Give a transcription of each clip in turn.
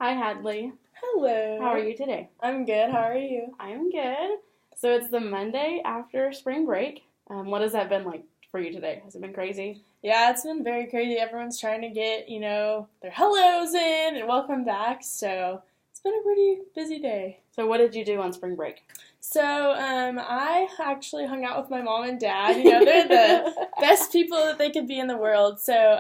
Hi, Hadley. Hello. How are you today? I'm good. How are you? I'm good. So it's the Monday after spring break. What has that been like for you today? Has it been crazy? Yeah, it's been very crazy. Everyone's trying to get, their hellos in and welcome back. So it's been a pretty busy day. So what did you do on spring break? So I actually hung out with my mom and dad. They're the best people that they could be in the world. So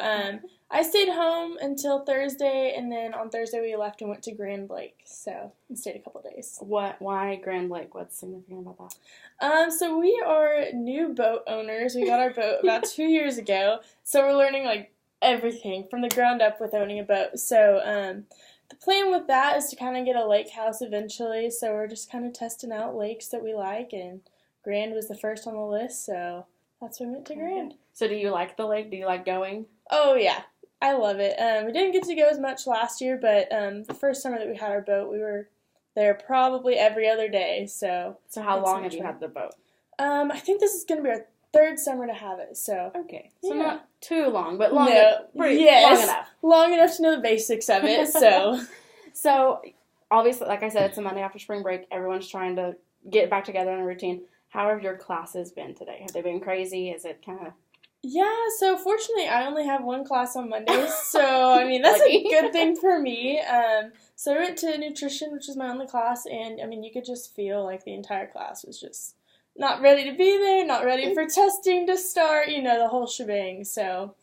I stayed home until Thursday, and then on Thursday we left and went to Grand Lake. So I stayed a couple days. Why Grand Lake? What's significant about that? So we are new boat owners. We got our boat about 2 years ago. So we're learning like everything from the ground up with owning a boat. So the plan with that is to kind of get a lake house eventually. So we're just kind of testing out lakes that we like, and Grand was the first on the list. So that's why we went to Grand. So do you like the lake? Do you like going? Oh yeah, I love it. We didn't get to go as much last year, but the first summer that we had our boat, we were there probably every other day. So how long have you had the boat? I think this is going to be our third summer to have it. So okay, so yeah. not too long, but long long enough to know the basics of it. So obviously, like I said, it's a Monday after spring break. Everyone's trying to get back together in a routine. How have your classes been today? Have they been crazy? Is it kind of... Yeah, so fortunately I only have one class on Mondays, so I mean that's a good thing for me. So I went to nutrition, which is my only class, and I mean you could just feel like the entire class was just not ready to be there, not ready for testing to start, the whole shebang. So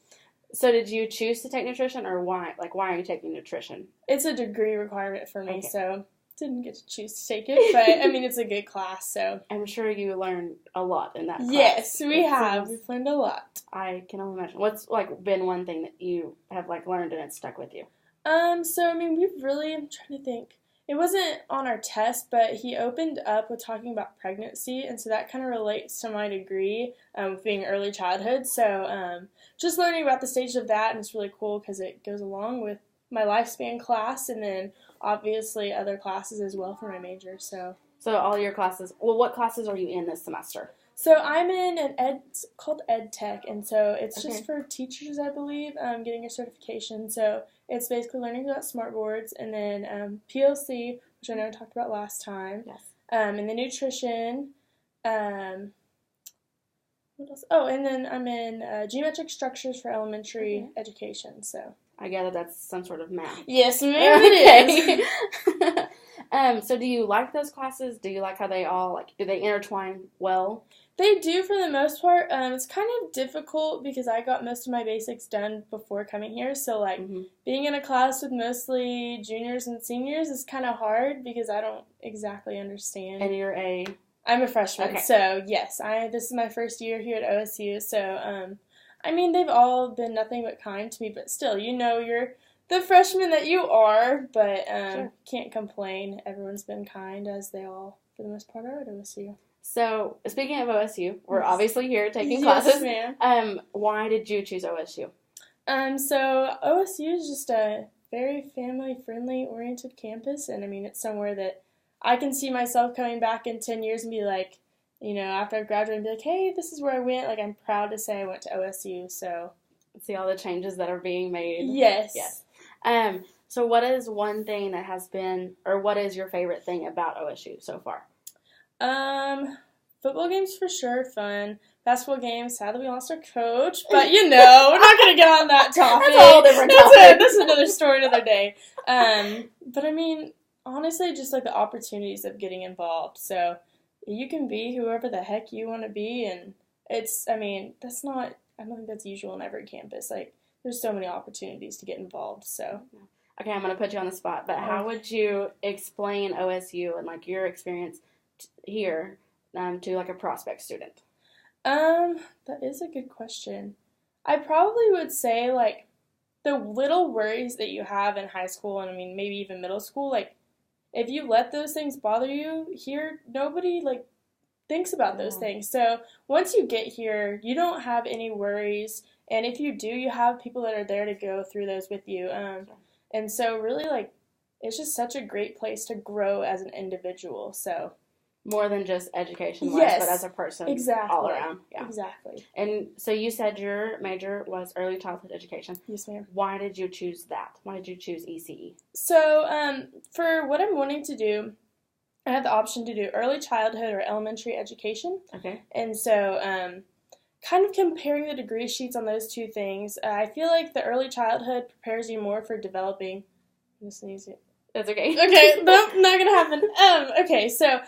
did you choose to take nutrition, or why? Like, why are you taking nutrition? It's a degree requirement for me, okay. So didn't get to choose to take it, but I mean it's a good class, so I'm sure you learned a lot in that class. Yes, we have. We've learned a lot. I can only imagine. What's been one thing that you have learned and it's stuck with you? So I mean we've really, I'm trying to think. It wasn't on our test, but he opened up with talking about pregnancy, and so that kind of relates to my degree with being early childhood. So just learning about the stages of that, and it's really cool because it goes along with my lifespan class, and then obviously other classes as well for my major. So all your classes. Well, what classes are you in this semester? So I'm in it's called Ed Tech, and so it's just for teachers, I believe, getting a certification. So it's basically learning about smart boards, and then PLC, which I know I talked about last time. Yes. And the nutrition. What else? Oh, and then I'm in geometric structures for elementary education. So I gather that's some sort of math. Yes, ma'am, it is. So do you like those classes? Do you like how they all, do they intertwine well? They do for the most part. It's kind of difficult because I got most of my basics done before coming here. So, being in a class with mostly juniors and seniors is kind of hard because I don't exactly understand. And I'm a freshman. Okay. So, yes, this is my first year here at OSU. So, I mean, they've all been nothing but kind to me. But still, you're the freshman that you are. But Sure. Can't complain. Everyone's been kind, as they all, for the most part, are at OSU. So, speaking of OSU, we're obviously here taking Yes, classes. Ma'am. Why did you choose OSU? So OSU is just a very family-friendly oriented campus, and I mean, it's somewhere that I can see myself coming back in 10 years and be like, after I graduate and be like, hey, this is where I went. Like, I'm proud to say I went to OSU, so. See all the changes that are being made. Yes. Yes. So what is one thing that has been, or what is your favorite thing about OSU so far? Football games for sure, fun. Basketball games, sadly we lost our coach, but we're not going to get on that topic. That's a whole different topic. That's another story another day. But I mean, honestly, just the opportunities of getting involved. So you can be whoever the heck you want to be, and I don't think that's usual on every campus. There's so many opportunities to get involved, so. Okay, I'm going to put you on the spot, but how would you explain OSU and your experience here to a prospect student? That is a good question. I probably would say the little worries that you have in high school, and I mean maybe even middle school, if you let those things bother you here, nobody thinks about those things. So once you get here, you don't have any worries, and if you do, you have people that are there to go through those with you. And so really it's just such a great place to grow as an individual. So More than just education-wise, Yes. but as a person, Exactly. all around. Yeah. Exactly. And so you said your major was early childhood education. Yes, ma'am. Why did you choose that? Why did you choose ECE? So, for what I'm wanting to do, I have the option to do early childhood or elementary education. Okay. And so, kind of comparing the degree sheets on those two things, I feel like the early childhood prepares you more for developing. This needs it. That's okay. Okay, nope, not gonna happen. Okay, so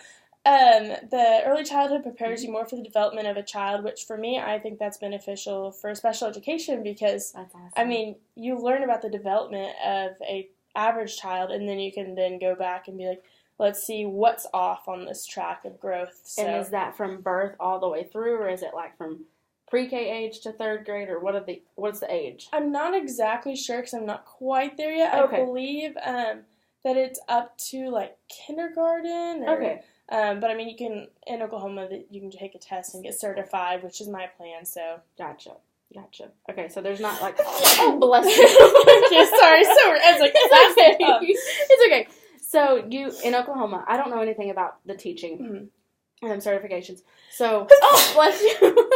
the early childhood prepares you more for the development of a child, which for me, I think that's beneficial for special education because, That's awesome. I mean, you learn about the development of a average child, and then you can then go back and be like, let's see what's off on this track of growth. So, And is that from birth all the way through, or is it like from pre-K age to third grade, or what's the age? I'm not exactly sure because I'm not quite there yet. Okay. I believe that it's up to like kindergarten. Or, Okay. But I mean, you can in Oklahoma that you can take a test and get certified, which is my plan. So Gotcha. Okay, so there's not like oh bless you. okay, sorry. So I was like, It's okay. up. It's okay. So you in Oklahoma, I don't know anything about the teaching certifications. So oh bless you.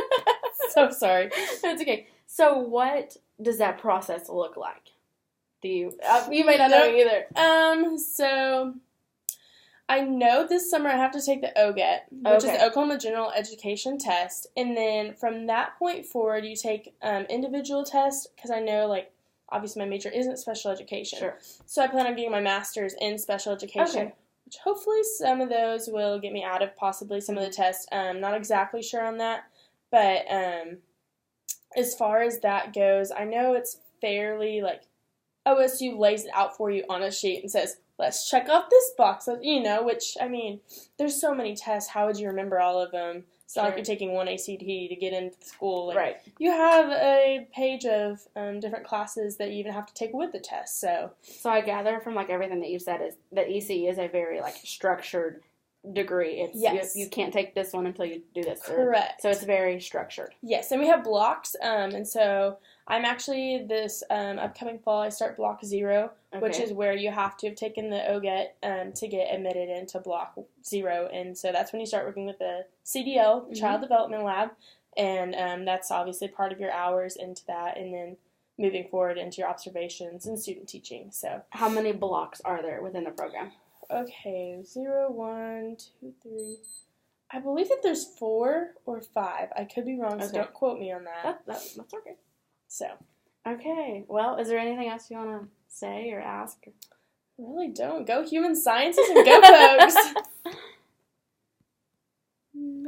So sorry. It's okay. So what does that process look like? Do you? You may not know Nope. either. So I know this summer I have to take the OGET, which is Okay. the Oklahoma General Education Test, and then from that point forward, you take individual tests because I know like obviously my major isn't special education, Sure. so I plan on getting my master's in special education. Okay. Which hopefully some of those will get me out of possibly some of the tests. Not exactly sure on that, but as far as that goes, I know it's fairly like OSU lays it out for you on a sheet and says, let's check off this box, which, I mean, there's so many tests. How would you remember all of them? It's not like Sure. you're taking one ACT to get into the school. Like, Right. You have a page of different classes that you even have to take with the test, so. So I gather from like everything that you've said is that EC is a very like structured degree. It's Yes. you can't take this one until you do this. Correct. So it's very structured. Yes, and we have blocks, and so I'm actually this upcoming fall, I start block 0, which Okay. is where you have to have taken the OGET to get admitted into block 0, and so that's when you start working with the CDL, Child Development Lab, and that's obviously part of your hours into that, and then moving forward into your observations and student teaching, so. How many blocks are there within the program? Okay, 0, 1, 2, 3. I believe that there's 4 or 5. I could be wrong, so Okay. don't quote me on that. That's okay. So, Okay. Well, is there anything else you want to say or ask? really don't. Go human sciences and go folks!